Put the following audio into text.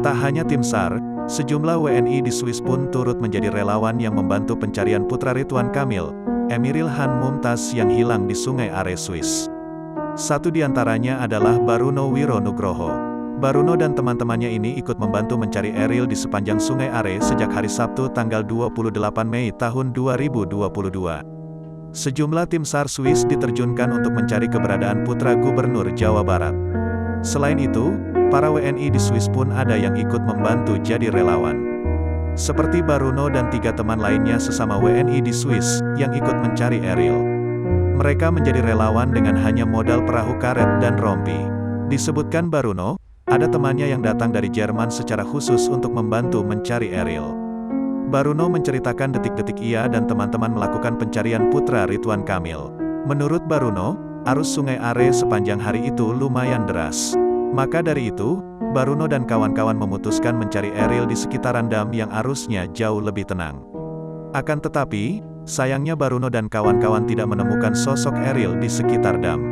Tak hanya tim SAR, sejumlah WNI di Swiss pun turut menjadi relawan yang membantu pencarian putra Ridwan Kamil, Emiril Han Mumtaz yang hilang di Sungai Are, Swiss. Satu di antaranya adalah Baruno Wironugroho. Baruno dan teman-temannya ini ikut membantu mencari Eril di sepanjang Sungai Are sejak hari Sabtu tanggal 28 Mei tahun 2022. Sejumlah tim SAR Swiss diterjunkan untuk mencari keberadaan putra Gubernur Jawa Barat. Selain itu, para WNI di Swiss pun ada yang ikut membantu jadi relawan. Seperti Baruno dan 3 teman lainnya sesama WNI di Swiss, yang ikut mencari Eril. Mereka menjadi relawan dengan hanya modal perahu karet dan rompi. Disebutkan Baruno, ada temannya yang datang dari Jerman secara khusus untuk membantu mencari Eril. Baruno menceritakan detik-detik ia dan teman-teman melakukan pencarian putra Ridwan Kamil. Menurut Baruno, arus Sungai Are sepanjang hari itu lumayan deras. Maka dari itu, Baruno dan kawan-kawan memutuskan mencari Eril di sekitaran dam yang arusnya jauh lebih tenang. Akan tetapi, sayangnya Baruno dan kawan-kawan tidak menemukan sosok Eril di sekitar dam.